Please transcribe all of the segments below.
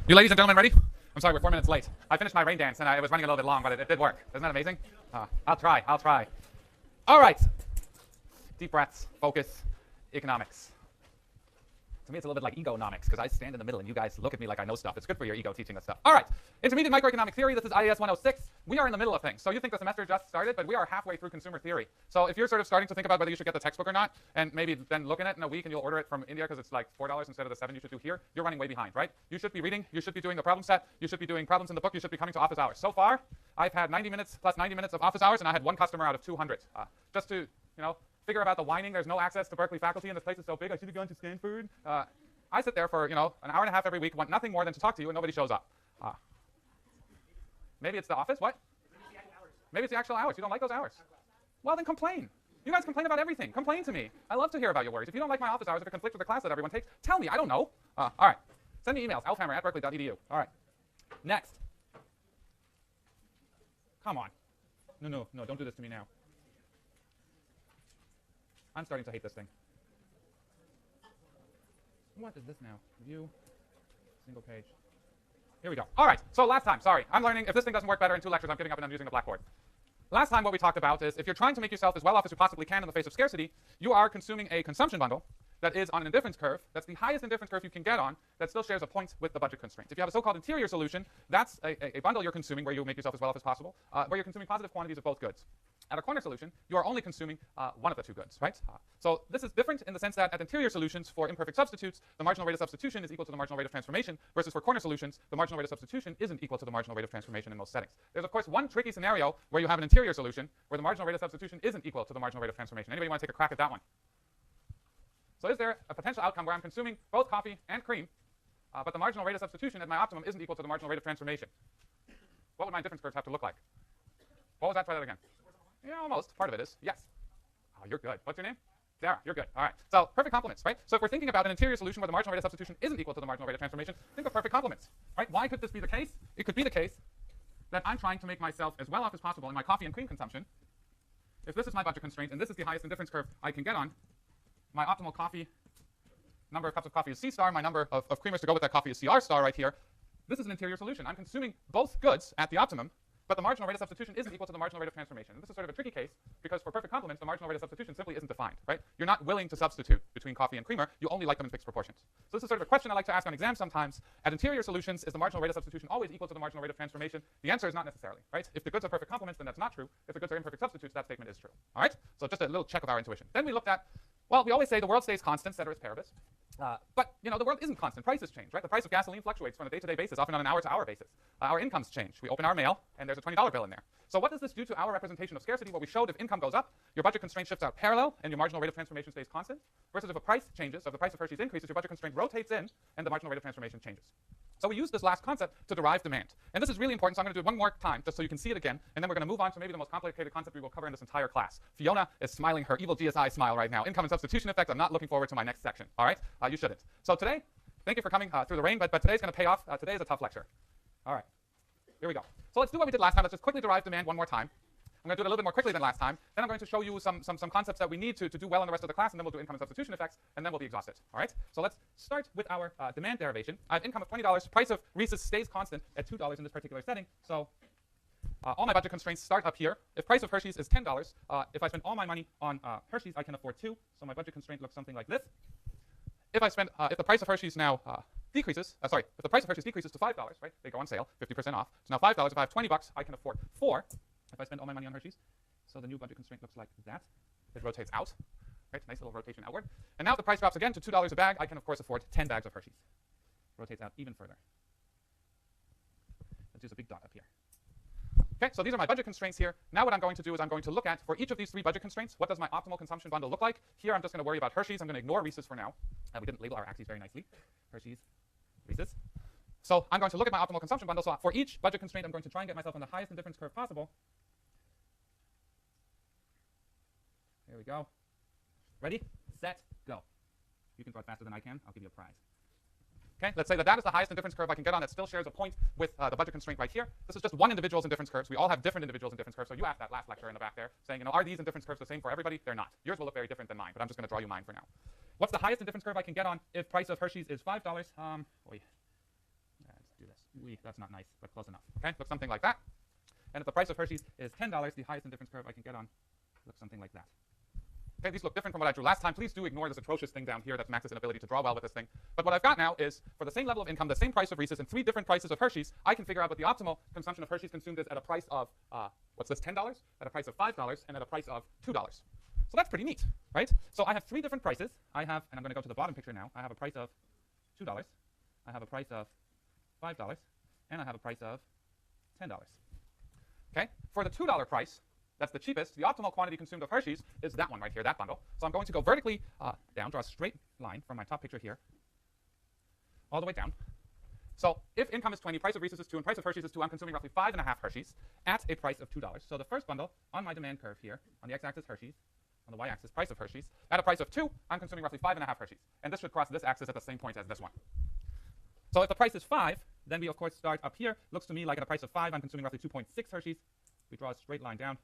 You ladies and gentlemen ready? I'm sorry, we're 4 minutes late. I finished my rain dance and it was running a little bit long, but it did work. Isn't that amazing? I'll try. All right. Deep breaths, focus, economics. To me, it's a little bit like egonomics, because I stand in the middle and you guys look at me like I know stuff. It's good for your ego teaching us stuff. All right. Intermediate microeconomic theory. This is IAS 106. We are in the middle of things. So you think the semester just started, but we are halfway through consumer theory. So if you're sort of starting to think about whether you should get the textbook or not, and maybe then look at it in a week and you'll order it from India because it's like $4 instead of the $7 you should do here, you're running way behind, right? You should be reading. You should be doing the problem set. You should be doing problems in the book. You should be coming to office hours. So far, I've had 90 minutes plus 90 minutes of office hours, and I had one customer out of 200. Just to, figure about the whining. There's no access to Berkeley faculty, and this place is so big. I should have gone to Stanford. I sit there for, an hour and a half every week, want nothing more than to talk to you, and nobody shows up. Maybe it's the office? What? Maybe it's the actual hours. You don't like those hours? Well, then complain. You guys complain about everything. Complain to me. I love to hear about your worries. If you don't like my office hours, if it conflicts with the class that everyone takes, tell me. I don't know. All right. Send me emails, alfhammer@berkeley.edu. All right. Next. Come on. No, don't do this to me now. I'm starting to hate this thing. What is this now? View, single page. Here we go. All right, so last time, sorry. I'm learning. If this thing doesn't work better in 2 lectures, I'm giving up and I'm using a blackboard. Last time what we talked about is if you're trying to make yourself as well off as you possibly can in the face of scarcity, you are consuming a consumption bundle that is on an indifference curve. That's the highest indifference curve you can get on that still shares a point with the budget constraints. If you have a so-called interior solution, that's a bundle you're consuming where you make yourself as well off as possible, where you're consuming positive quantities of both goods. At a corner solution, you are only consuming one of the two goods, right? So this is different in the sense that at interior solutions for imperfect substitutes, the marginal rate of substitution is equal to the marginal rate of transformation, versus for corner solutions, the marginal rate of substitution isn't equal to the marginal rate of transformation in most settings. There's, of course, one tricky scenario where you have an interior solution where the marginal rate of substitution isn't equal to the marginal rate of transformation. Anybody want to take a crack at that one? So is there a potential outcome where I'm consuming both coffee and cream, but the marginal rate of substitution at my optimum isn't equal to the marginal rate of transformation? What would my indifference curves have to look like? What was that? Try that again. Yeah, almost. Part of it is. Yes. Oh, you're good. What's your name? Sarah. You're good. All right. So perfect complements, right? So if we're thinking about an interior solution where the marginal rate of substitution isn't equal to the marginal rate of transformation, think of perfect complements, right? Why could this be the case? It could be the case that I'm trying to make myself as well off as possible in my coffee and cream consumption. If this is my budget constraint and this is the highest indifference curve I can get on, my optimal coffee number of cups of coffee is C star. My number of creamers to go with that coffee is CR star right here. This is an interior solution. I'm consuming both goods at the optimum, but the marginal rate of substitution isn't equal to the marginal rate of transformation. And this is sort of a tricky case because for perfect complements, the marginal rate of substitution simply isn't defined, right? You're not willing to substitute between coffee and creamer. You only like them in fixed proportions. So this is sort of a question I like to ask on exams sometimes. At interior solutions, is the marginal rate of substitution always equal to the marginal rate of transformation? The answer is not necessarily, right? If the goods are perfect complements, then that's not true. If the goods are imperfect substitutes, that statement is true. All right? So just a little check of our intuition. Then we looked at, well, we always say the world stays constant, ceteris paribus. But the world isn't constant. Prices change, right? The price of gasoline fluctuates on a day-to-day basis, often on an hour-to-hour basis. Our incomes change. We open our mail, and there's a $20 bill in there. So what does this do to our representation of scarcity? Well, we showed if income goes up, your budget constraint shifts out parallel, and your marginal rate of transformation stays constant. Versus if a price changes, so if the price of Hershey's increases, your budget constraint rotates in, and the marginal rate of transformation changes. So we use this last concept to derive demand. And this is really important, so I'm going to do it one more time, just so you can see it again, and then we're going to move on to maybe the most complicated concept we will cover in this entire class. Fiona is smiling her evil GSI smile right now. Income and substitution effect. I'm not looking forward to my next section. All right? You shouldn't. So today, thank you for coming through the rain, but today's going to pay off. Today is a tough lecture. All right. Here we go. So let's do what we did last time. Let's just quickly derive demand one more time. I'm going to do it a little bit more quickly than last time. Then I'm going to show you some concepts that we need to do well in the rest of the class, and then we'll do income and substitution effects, and then we'll be exhausted. All right? So let's start with our demand derivation. I have income of $20. Price of Reese's stays constant at $2 in this particular setting. So all my budget constraints start up here. If price of Hershey's is $10, if I spend all my money on Hershey's, I can afford 2. So my budget constraint looks something like this. If the price of Hershey's now decreases, if the price of Hershey's decreases to $5, right? They go on sale, 50% off. So now $5. If I have $20, I can afford 4. If I spend all my money on Hershey's. So the new budget constraint looks like that. It rotates out, right? Nice little rotation outward. And now if the price drops again to $2 a bag, I can, of course, afford 10 bags of Hershey's. Rotates out even further. Let's use a big dot up here. Okay, so these are my budget constraints here. Now what I'm going to do is I'm going to look at, for each of these 3 budget constraints, what does my optimal consumption bundle look like? Here I'm just going to worry about Hershey's. I'm going to ignore Reese's for now. We didn't label our axes very nicely. Hershey's, Reese's. So I'm going to look at my optimal consumption bundle. So for each budget constraint, I'm going to try and get myself on the highest indifference curve possible. Here we go. Ready, set, go. You can draw it faster than I can. I'll give you a prize. Okay, let's say that is the highest indifference curve I can get on that still shares a point with the budget constraint right here. This is just one individual's indifference curves. We all have different individuals' indifference curves. So you asked that last lecture in the back there, saying, are these indifference curves the same for everybody? They're not. Yours will look very different than mine, but I'm just going to draw you mine for now. What's the highest indifference curve I can get on if price of Hershey's is $5? Let's do That's not nice, but close enough. Okay, looks something like that. And if the price of Hershey's is $10, the highest indifference curve I can get on looks something like that. Okay, these look different from what I drew last time. Please do ignore this atrocious thing down here that's Max's inability to draw well with this thing. But what I've got now is, for the same level of income, the same price of Reese's, and 3 different prices of Hershey's, I can figure out what the optimal consumption of Hershey's consumed is at a price of, what's this, $10, at a price of $5, and at a price of $2. So that's pretty neat, right? So I have 3 different prices. I have, and I'm going to go to the bottom picture now, I have a price of $2, I have a price of $5, and I have a price of $10. Okay, for the $2 price, that's the cheapest, the optimal quantity consumed of Hershey's is that one right here, that bundle. So I'm going to go vertically down, draw a straight line from my top picture here, all the way down. So if income is 20, price of Reese's is 2, and price of Hershey's is 2, I'm consuming roughly 5.5 Hershey's at a price of $2. So the first bundle on my demand curve here, on the x-axis Hershey's, on the y-axis price of Hershey's, at a price of 2, I'm consuming roughly 5.5 Hershey's. And this should cross this axis at the same point as this one. So if the price is 5, then we of course start up here. Looks to me like at a price of 5, I'm consuming roughly 2.6 Hershey's. We draw a straight line down.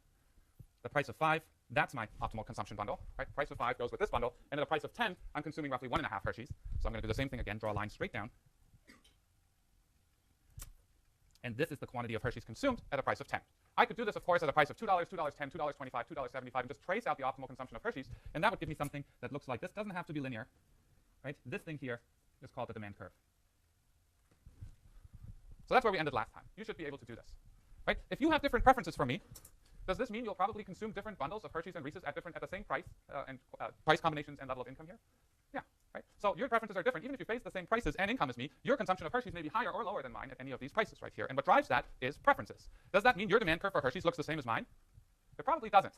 The price of 5, that's my optimal consumption bundle, right? Price of 5 goes with this bundle, and at a price of 10, I'm consuming roughly 1.5 Hershey's. So I'm going to do the same thing again, draw a line straight down. And this is the quantity of Hershey's consumed at a price of 10. I could do this, of course, at a price of $2, $2.10, $2.25, $2.75, and just trace out the optimal consumption of Hershey's, and that would give me something that looks like this. Doesn't have to be linear, right? This thing here is called the demand curve. So that's where we ended last time. You should be able to do this, right? If you have different preferences from me, does this mean you'll probably consume different bundles of Hershey's and Reese's at the same price and price combinations and level of income here? Yeah, right? So your preferences are different. Even if you face the same prices and income as me, your consumption of Hershey's may be higher or lower than mine at any of these prices right here. And what drives that is preferences. Does that mean your demand curve for Hershey's looks the same as mine? It probably doesn't.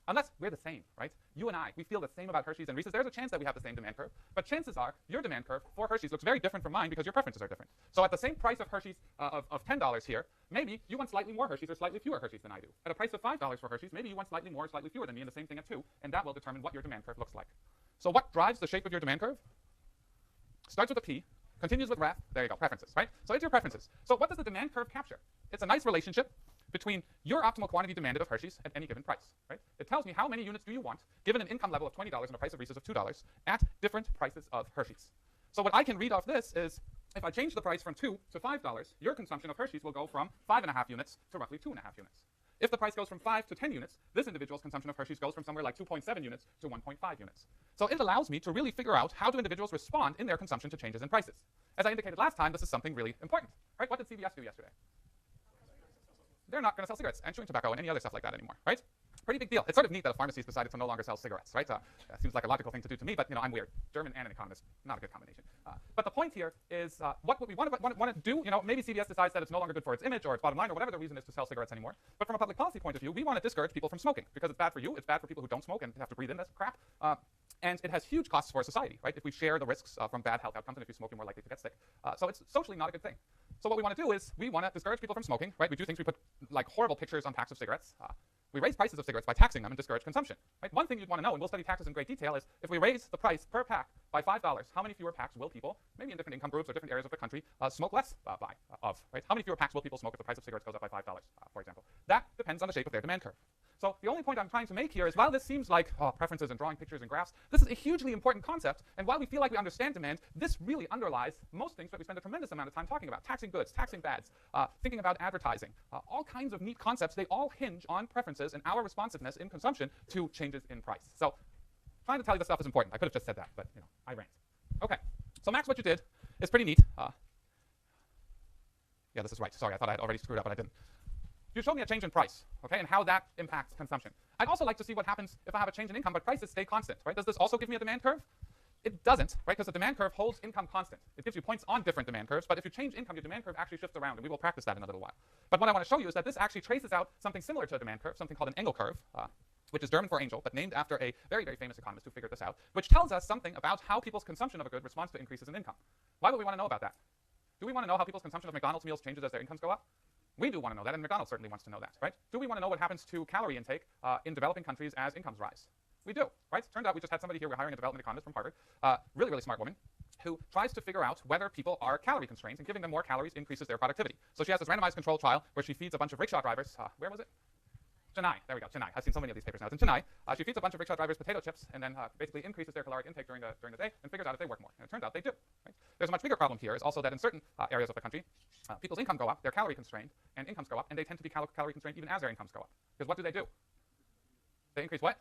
Unless we're the same, right? You and I, we feel the same about Hershey's and Reese's. There's a chance that we have the same demand curve, but chances are your demand curve for Hershey's looks very different from mine because your preferences are different. So at the same price of Hershey's of $10 here, maybe you want slightly more Hershey's or slightly fewer Hershey's than I do. At a price of $5 for Hershey's, maybe you want slightly more or slightly fewer than me, and the same thing at 2, and that will determine what your demand curve looks like. So what drives the shape of your demand curve? Starts with a P, continues with RAF, there you go, preferences, right? So it's your preferences. So what does the demand curve capture? It's a nice relationship between your optimal quantity demanded of Hershey's at any given price, right? It tells me how many units do you want, given an income level of $20 and a price of Reese's of $2, at different prices of Hershey's. So what I can read off this is, if I change the price from $2 to $5, your consumption of Hershey's will go from 5.5 units to roughly 2.5 units. If the price goes from 5 to 10 units, this individual's consumption of Hershey's goes from somewhere like 2.7 units to 1.5 units. So it allows me to really figure out how do individuals respond in their consumption to changes in prices. As I indicated last time, this is something really important, right? What did CVS do yesterday? They're not going to sell cigarettes and chewing tobacco and any other stuff like that anymore, right? Pretty big deal. It's sort of neat that a pharmacy's decided to no longer sell cigarettes, right? Seems like a logical thing to do to me, but I'm weird. German and an economist, not a good combination. But the point here is what we want to do. Maybe CVS decides that it's no longer good for its image or its bottom line or whatever the reason is to sell cigarettes anymore. But from a public policy point of view, we want to discourage people from smoking because it's bad for you. It's bad for people who don't smoke and have to breathe in this crap. And it has huge costs for society, right? If we share the risks from bad health outcomes, and if you smoke, you're more likely to get sick. So it's socially not a good thing. So what we want to do is we want to discourage people from smoking, right? We do things. We put like horrible pictures on packs of cigarettes. We raise prices of cigarettes by taxing them and discourage consumption. Right? One thing you'd want to know, and we'll study taxes in great detail, is if we raise the price per pack by $5, how many fewer packs will people, maybe in different income groups or different areas of the country, smoke less of? Right? How many fewer packs will people smoke if the price of cigarettes goes up by $5, for example? That depends on the shape of their demand curve. So the only point I'm trying to make here is while this seems like preferences and drawing pictures and graphs, this is a hugely important concept. And while we feel like we understand demand, this really underlies most things that we spend a tremendous amount of time talking about. Taxing goods, taxing bads, thinking about advertising, all kinds of neat concepts. They all hinge on preferences and our responsiveness in consumption to changes in price. So trying to tell you this stuff is important. I could have just said that, but I rant. Okay, so Max, what you did is pretty neat. Yeah, this is right. Sorry, I thought I had already screwed up, but I didn't. You showed me a change in price, okay, and how that impacts consumption. I'd also like to see what happens if I have a change in income, but prices stay constant, right? Does this also give me a demand curve? It doesn't, right, because the demand curve holds income constant. It gives you points on different demand curves, but if you change income, your demand curve actually shifts around, and we will practice that in a little while. But what I want to show you is that this actually traces out something similar to a demand curve, something called an Engel curve, which is German for angel, but named after a very, very famous economist who figured this out, which tells us something about how people's consumption of a good responds to increases in income. Why would we want to know about that? Do we want to know how people's consumption of McDonald's meals changes as their incomes go up? We do want to know that, and McDonald's certainly wants to know that, right? Do we want to know what happens to calorie intake in developing countries as incomes rise? We do, right? Turns out we just had somebody here, we're hiring a development economist from Harvard, really, really smart woman, who tries to figure out whether people are calorie constrained, and giving them more calories increases their productivity. So she has this randomized control trial where she feeds a bunch of rickshaw drivers, where was it? Chennai, there we go, Chennai. I've seen so many of these papers now. It's in Chennai. She feeds a bunch of rickshaw drivers potato chips and then basically increases their caloric intake during the day and figures out if they work more. And it turns out they do. Right? There's a much bigger problem here is also that in certain areas of the country, people's income go up, they're calorie constrained, and incomes go up, and they tend to be calorie constrained even as their incomes go up. Because what do? They increase what?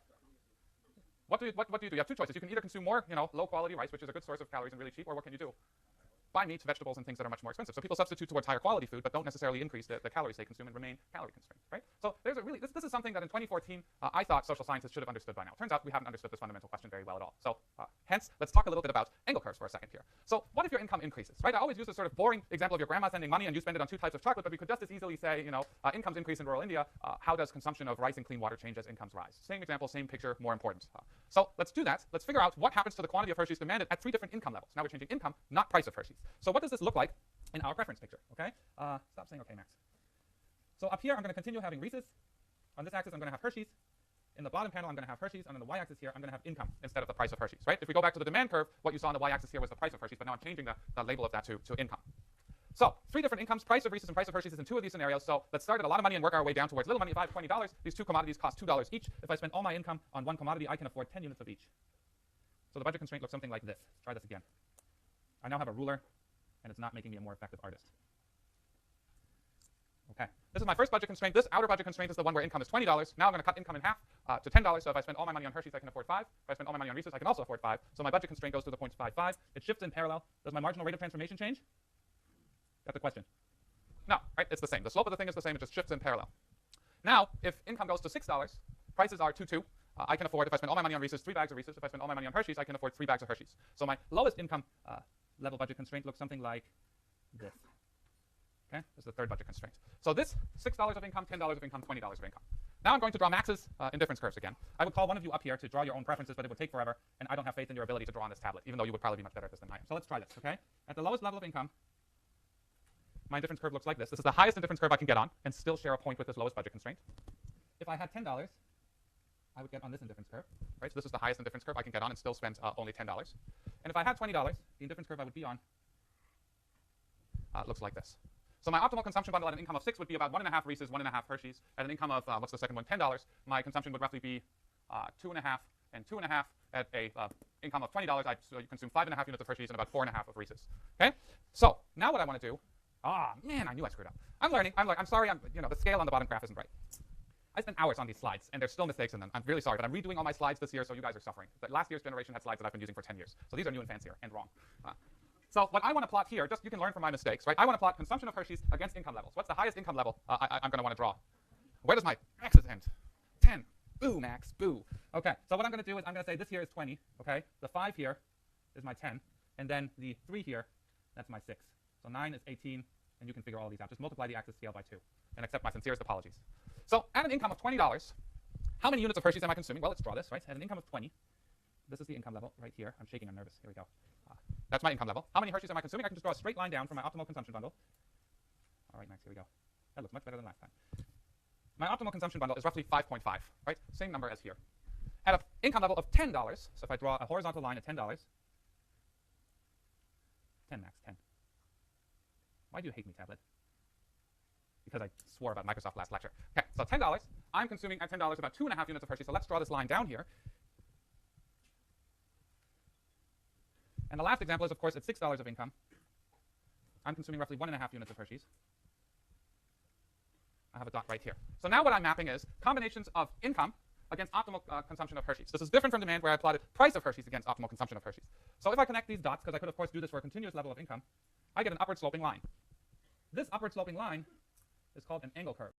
What do you do? You have two choices. You can either consume more, low quality rice, which is a good source of calories and really cheap, or what can you do? Buy meat, vegetables, and things that are much more expensive. So people substitute towards higher quality food, but don't necessarily increase the calories they consume and remain calorie constrained, right? So there's a really, this is something that in 2014, I thought social scientists should have understood by now. Turns out we haven't understood this fundamental question very well at all. So hence, let's talk a little bit about angle curves for a second here. So what if your income increases, right? I always use this sort of boring example of your grandma sending money and you spend it on 2 types of chocolate, but we could just as easily say, incomes increase in rural India. How does consumption of rice and clean water change as incomes rise? Same example, same picture, more important. So let's do that. Let's figure out what happens to the quantity of Hershey's demanded at 3 different income levels. Now we're changing income, not price of Hershey's. So what does this look like in our preference picture, okay? Stop saying okay, Max. So up here, I'm going to continue having Reese's. On this axis, I'm going to have Hershey's. In the bottom panel, I'm going to have Hershey's. And on the y-axis here, I'm going to have income instead of the price of Hershey's, right? If we go back to the demand curve, what you saw on the y-axis here was the price of Hershey's, but now I'm changing the label of that to income. So 3 different incomes, price of Reese's and price of Hershey's is in 2 of these scenarios. So let's start at a lot of money and work our way down towards little money. If I have $20, these 2 commodities cost $2 each. If I spend all my income on 1 commodity, I can afford 10 units of each. So the budget constraint looks something like this. Let's try this again. I now have a ruler, and it's not making me a more effective artist. Okay, this is my first budget constraint. This outer budget constraint is the one where income is $20. Now I'm going to cut income in half to $10. So if I spend all my money on Hershey's, I can afford 5. If I spend all my money on Reese's, I can also afford 5. So my budget constraint goes to the points 5, 5. It shifts in parallel. Does my marginal rate of transformation change? That's the question. No, right? It's the same. The slope of the thing is the same. It just shifts in parallel. Now, if income goes to $6, prices are 2, 2. I can afford, if I spend all my money on Reese's, 3 bags of Reese's. If I spend all my money on Hershey's, I can afford 3 bags of Hershey's. So my lowest income level budget constraint looks something like this. Okay, this is the 3rd budget constraint. So this $6 of income, $10 of income, $20 of income. Now I'm going to draw Max's indifference curves again. I would call one of you up here to draw your own preferences, but it would take forever, and I don't have faith in your ability to draw on this tablet, even though you would probably be much better at this than I am. So let's try this, okay? At the lowest level of income, my indifference curve looks like this. This is the highest indifference curve I can get on and still share a point with this lowest budget constraint. If I had $10, I would get on this indifference curve, right? So this is the highest indifference curve I can get on and still spend only $10. And if I had $20, the indifference curve I would be on looks like this. So my optimal consumption bundle at an income of 6 would be about 1.5 Reese's, 1.5 Hershey's. At an income of, what's the second one, $10, my consumption would roughly be 2.5 and 2.5. At a income of $20, I consume 5.5 units of Hershey's and about 4.5 of Reese's. Okay? So now what I want to do, man, I knew I screwed up. I'm sorry, the scale on the bottom graph isn't right. I spent hours on these slides, and there's still mistakes in them. I'm really sorry, but I'm redoing all my slides this year, so you guys are suffering. But last year's generation had slides that I've been using for 10 years. So these are new and fancier and wrong. So what I want to plot here, just you can learn from my mistakes, right? I want to plot consumption of Hershey's against income levels. What's the highest income level I'm going to want to draw? Where does my Max's end? 10. Boo, Max, boo. Okay, so what I'm going to do is I'm going to say this here is 20, okay? The 5 here is my 10, and then the 3 here, that's my 6. So 9 is 18, and you can figure all these out. Just multiply the axis scale by 2, and accept my sincerest apologies. So at an income of $20, how many units of Hershey's am I consuming? Well, let's draw this, right? At an income of 20, this is the income level right here. I'm shaking, I'm nervous. Here we go. That's my income level. How many Hershey's am I consuming? I can just draw a straight line down from my optimal consumption bundle. All right, Max, here we go. That looks much better than last time. My optimal consumption bundle is roughly 5.5, right? Same number as here. At an income level of $10, so if I draw a horizontal line at $10, 10, Max, 10. Why do you hate me, tablet? Because I swore about Microsoft last lecture. Okay, so $10, I'm consuming at $10 about 2.5 units of Hershey's, so let's draw this line down here. And the last example is, of course, at $6 of income, I'm consuming roughly 1.5 units of Hershey's. I have a dot right here. So now what I'm mapping is combinations of income against optimal consumption of Hershey's. This is different from demand, where I plotted price of Hershey's against optimal consumption of Hershey's. So if I connect these dots, because I could, of course, do this for a continuous level of income, I get an upward sloping line. This upward sloping line is called an angle curve.